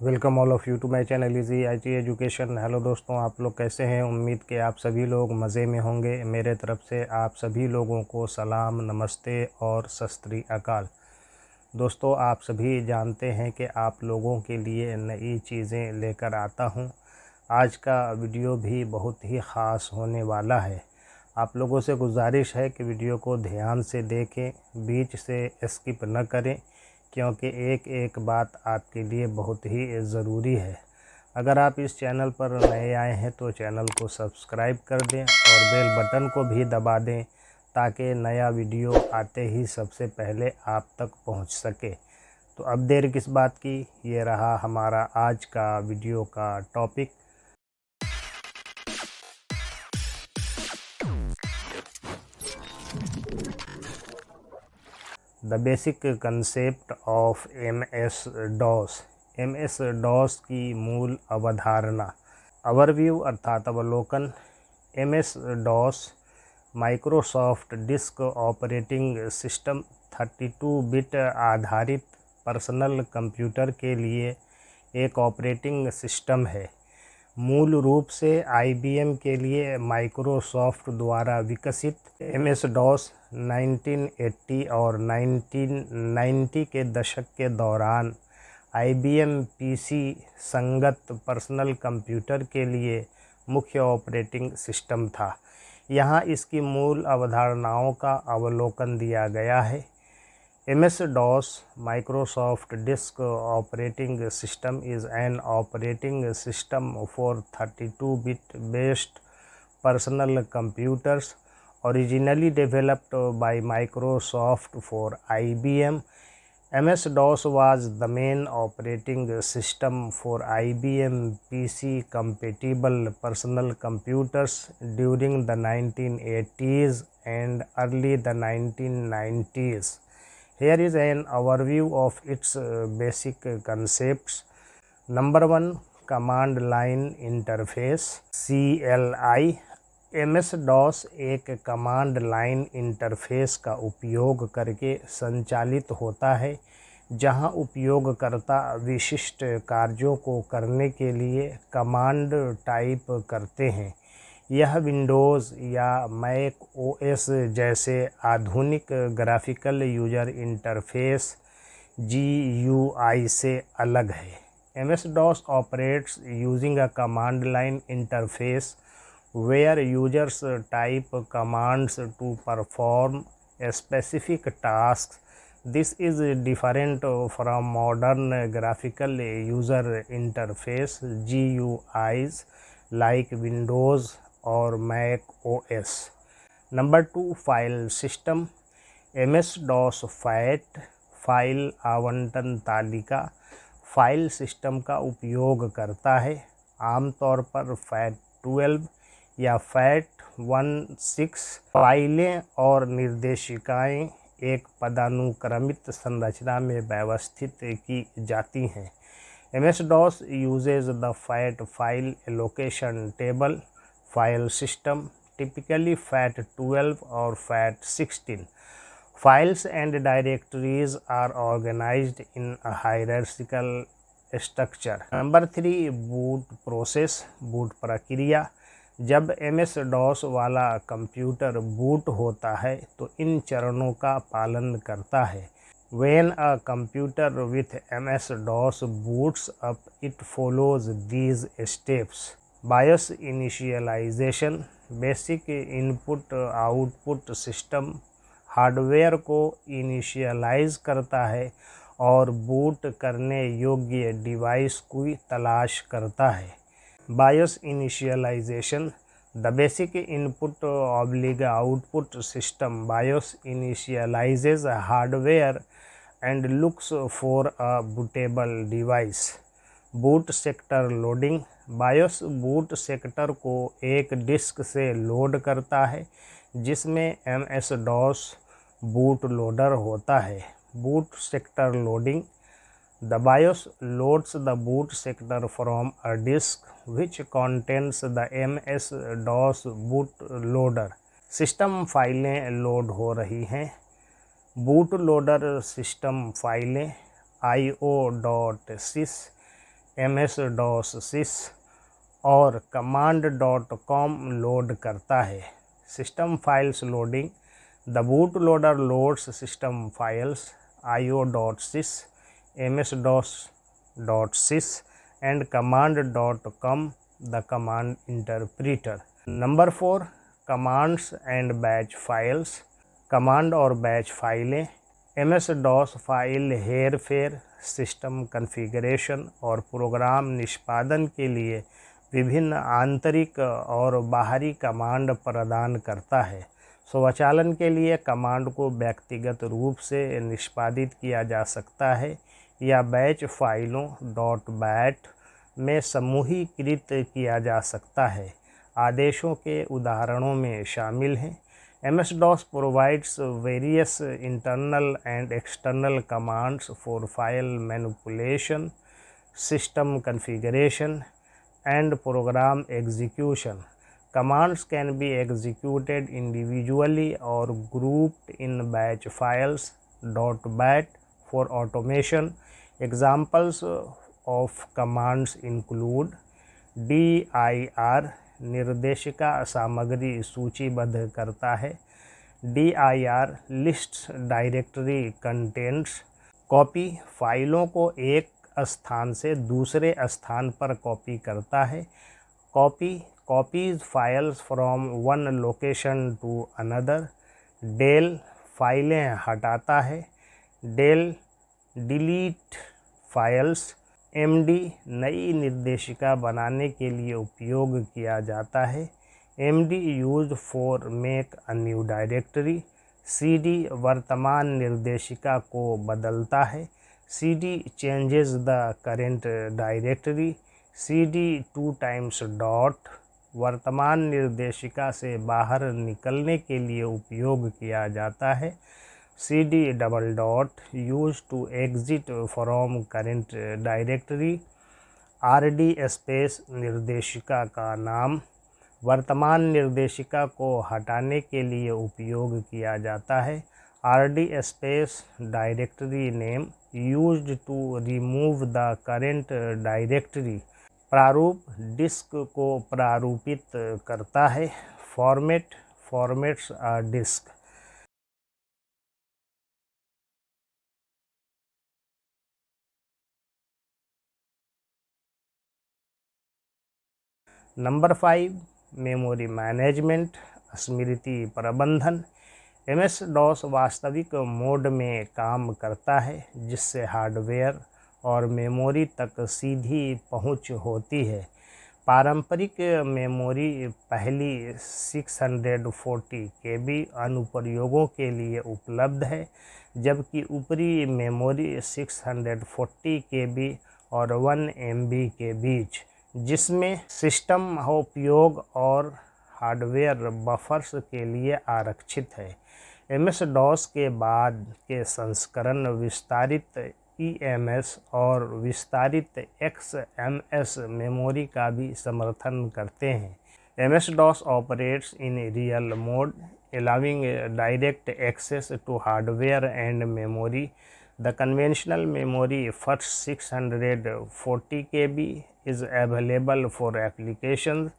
Welcome all of you to my channel Easy IT Education. Hello दोस्तों, आप लोग कैसे हैं? उम्मीद के आप सभी लोग मज़े में होंगे। मेरे तरफ से आप सभी लोगों को सलाम, नमस्ते और सत श्री अकाल। दोस्तों, आप सभी जानते हैं कि आप लोगों के लिए नई चीज़ें लेकर आता हूं। आज का वीडियो भी बहुत ही ख़ास होने वाला है। आप लोगों से गुजारिश है कि वीडियो को ध्यान से देखें, बीच से स्किप न करें, क्योंकि एक एक बात आपके लिए बहुत ही ज़रूरी है। अगर आप इस चैनल पर नए आए हैं तो चैनल को सब्सक्राइब कर दें और बेल बटन को भी दबा दें, ताकि नया वीडियो आते ही सबसे पहले आप तक पहुंच सके। तो अब देर किस बात की, ये रहा हमारा आज का वीडियो का topic. The basic concept of MS-DOS। MS-DOS की मूल अवधारणा। ओवरव्यू अर्थात अवलोकन। MS-DOS Microsoft disk operating system 32 bit आधारित पर्सनल कंप्यूटर के लिए एक ऑपरेटिंग सिस्टम है। मूल रूप से IBM के लिए माइक्रोसॉफ्ट द्वारा विकसित MS-DOS 1980 और 1990 के दशक के दौरान IBM PC संगत पर्सनल कंप्यूटर के लिए मुख्य ऑपरेटिंग सिस्टम था। यहाँ इसकी मूल अवधारणाओं का अवलोकन दिया गया है। MS-DOS Microsoft Disk Operating System is an operating system for 32-bit based personal computers originally developed by Microsoft for IBM. MS-DOS was the main operating system for IBM PC compatible personal computers during the 1980s and early the 1990s. Here is an overview of its basic concepts. Number 1, Command Line Interface CLI। MS-DOS एक command line interface का उपयोग करके संचालित होता है, जहां उपयोगकर्ता विशिष्ट कार्यों को करने के लिए कमांड टाइप करते हैं। यह विंडोज़ या मैक OS जैसे आधुनिक ग्राफिकल यूजर इंटरफेस GUI से अलग है। MS-DOS operates using a command line interface where users type commands to perform specific tasks. This is different from modern graphical user interface GUIs like Windows और Mac OS। Number 2, file system. MS-DOS FAT file आवंटन तालिका file system का उपयोग करता है। आमतौर पर FAT12 या FAT16 फाइलें और निर्देशिकाएं एक पदानुक्रमित संरचना में व्यवस्थित की जाती हैं। MS-DOS uses the FAT file allocation table file system, typically FAT12 or FAT16. Files and directories are organized in a hierarchical structure. Number 3, boot process boot प्रक्रिया। जब MS-DOS वाला कंप्यूटर बूट होता है तो इन चरणों का पालन करता है। When a computer with MS-DOS boots up, it follows these steps. BIOS initialization basic input output system hardware को इनिशियलाइज करता है और बूट करने योग्य डिवाइस की तलाश करता है। BIOS initialization the basic input output system BIOS initializes hardware and looks for a bootable device. Boot sector loading BIOS boot sector को एक डिस्क से लोड करता है, जिसमें MS-DOS बूट लोडर होता है। Boot sector loading The BIOS loads the boot sector from a disk which contains the MS-DOS bootloader. System फाइलें load हो रही हैं। बूट लोडर सिस्टम फाइलें IO.sys MS-DOS sys और command.com लोड करता है। System files loading, the boot loader loads system files io.sys, MS-DOS.sys and command.com, the command interpreter। Number 4, commands and batch files, command और batch फाइलें। MS-DOS file हेर फेर, system configuration और programme निष्पादन के लिए विभिन्न आंतरिक और बाहरी कमांड प्रदान करता है। स्वचालन के लिए कमांड को व्यक्तिगत रूप से निष्पादित किया जा सकता है या बैच फाइलों .bat में समूहीकृत किया जा सकता है। आदेशों के उदाहरणों में शामिल हैं MS-DOS provides various internal and external commands for file manipulation, system configuration, and program execution. Commands can be executed individually or grouped in batch files .bat for automation. Examples of commands include dir निर्देशिका सामग्री सूचीबद्ध करता है, dir lists directory contents, copy फाइलों को एक स्थान से दूसरे स्थान पर कॉपी करता है, copies files from one location to another, del फाइलें हटाता है, डेल डिलीट फाइल्स, MD नई निर्देशिका बनाने के लिए उपयोग किया जाता है, MD used for make a new directory, CD वर्तमान निर्देशिका को बदलता है, CD changes the current directory, CD 2 times dot वर्तमान निर्देशिका से बाहर निकलने के लिए उपयोग किया जाता है, CD double dot use to exit from current directory, RD space निर्देशिका का नाम वर्तमान निर्देशिका को हटाने के लिए उपयोग किया जाता है, RD space directory name used to remove the current directory. प्रारूप डिस्क को प्रारूपित करता है, formats a disk. Number 5, memory management, स्मृति प्रबंधन। MS-DOS वास्तविक मोड में काम करता है जिससे हार्डवेयर और मेमोरी तक सीधी पहुंच होती है। पारंपरिक मेमोरी पहली 640 KB अनुप्रयोगों के लिए उपलब्ध है, जबकि ऊपरी मेमोरी 640 KB और 1 MB के बीच, जिसमें सिस्टम उपयोग और हार्डवेयर बफर्स के लिए आरक्षित है। MS-DOS के बाद के संस्करण विस्तारित EMS और विस्तारित XMS मेमोरी का भी समर्थन करते हैं। MS-DOS operates in real mode, allowing direct access to hardware and memory. The conventional memory first 640 KB is available for applications,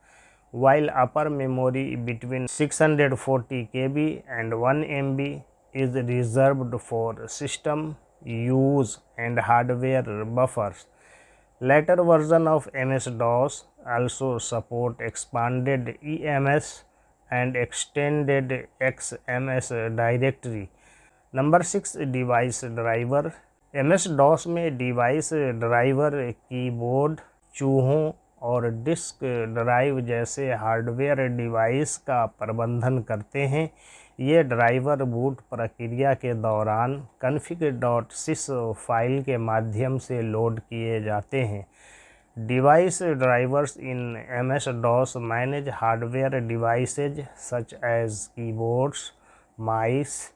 while upper memory between 640 KB and 1 MB is reserved for system use and hardware buffers. Later version of MS-DOS also support expanded EMS and extended XMS directory. Number 6, device driver. MS-DOS में device driver keyboard, चूहों और disk drive जैसे hardware device का प्रबंधन करते हैं। ये driver boot प्रक्रिया के दौरान config.sys फाइल के माध्यम से लोड किए जाते हैं। Device drivers in MS-DOS manage hardware devices such as keyboards, mice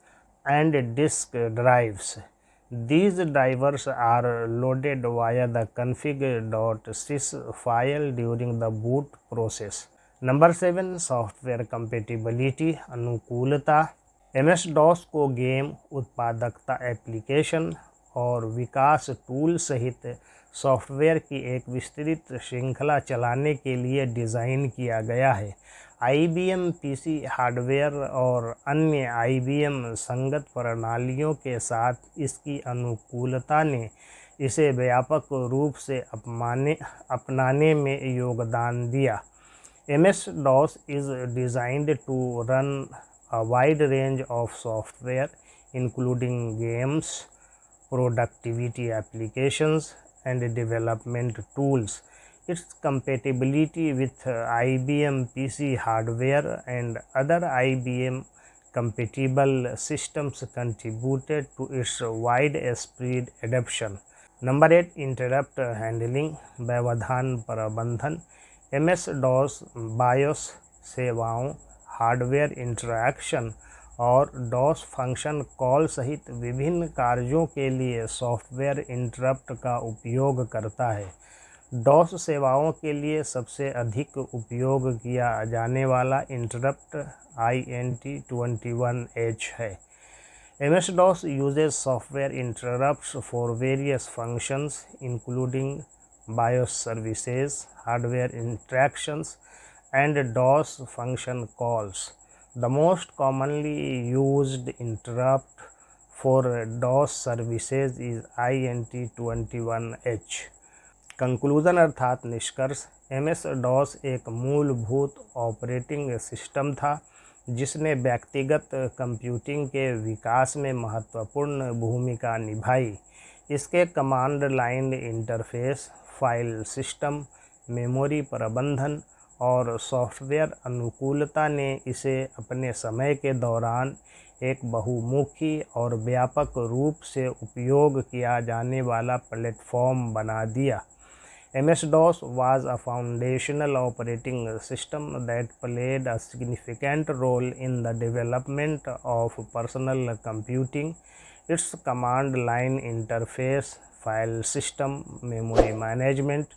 and disk drives. These drivers are loaded via the config.sys file during the boot process. Number 7, software compatibility, अनुकूलता। MS-DOS को game उत्पादकता, application और विकास tool सहित software की एक विस्तृत श्रृंखला चलाने के लिए डिज़ाइन किया गया है। IBM PC हार्डवेयर और अन्य IBM संगत प्रणालियों के साथ इसकी अनुकूलता ने इसे व्यापक रूप से अपनाने में योगदान दिया। MS-DOS is designed to run a wide range of software, including games, productivity applications, and development tools. Its compatibility with IBM PC hardware and other IBM compatible systems contributed to its widespread adoption. Number 8, interrupt handling, व्यवधान प्रबंधन। MS-DOS BIOS सेवाओं, hardware interaction और DOS function call सहित विभिन्न कार्यों के लिए software interrupt का उपयोग करता है। DOS सेवाओं के लिए सबसे अधिक उपयोग किया जाने वाला इंटरप्ट INT21H है। MS-DOS uses software interrupts for various functions including BIOS services, hardware interactions, and DOS function calls. The most commonly used interrupt for DOS services is INT21H. Conclusion अर्थात निष्कर्ष, MS-DOS एक मूलभूत ऑपरेटिंग सिस्टम था जिसने व्यक्तिगत computing के विकास में महत्वपूर्ण भूमिका निभाई। इसके command line interface, file system, memory प्रबंधन और सॉफ्टवेयर अनुकूलता ने इसे अपने समय के दौरान एक बहुमुखी और व्यापक रूप से उपयोग किया जाने वाला प्लेटफॉर्म बना दिया। MS-DOS was a foundational operating system that played a significant role in the development of personal computing. Its command line interface, file system, memory management,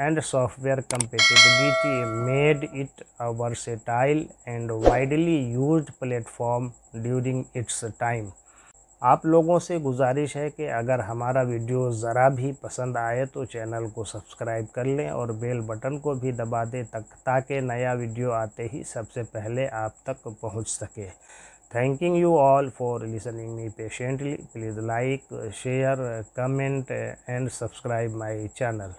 and software compatibility made it a versatile and widely used platform during its time. आप लोगों से गुजारिश है कि अगर हमारा video ज़रा भी पसंद आए तो चैनल को सब्सक्राइब कर लें और बेल बटन को भी दबा दें ताकि नया वीडियो आते ही सबसे पहले आप तक पहुंच सके। Thanking you all for listening me patiently. Please like, share, comment and subscribe my channel.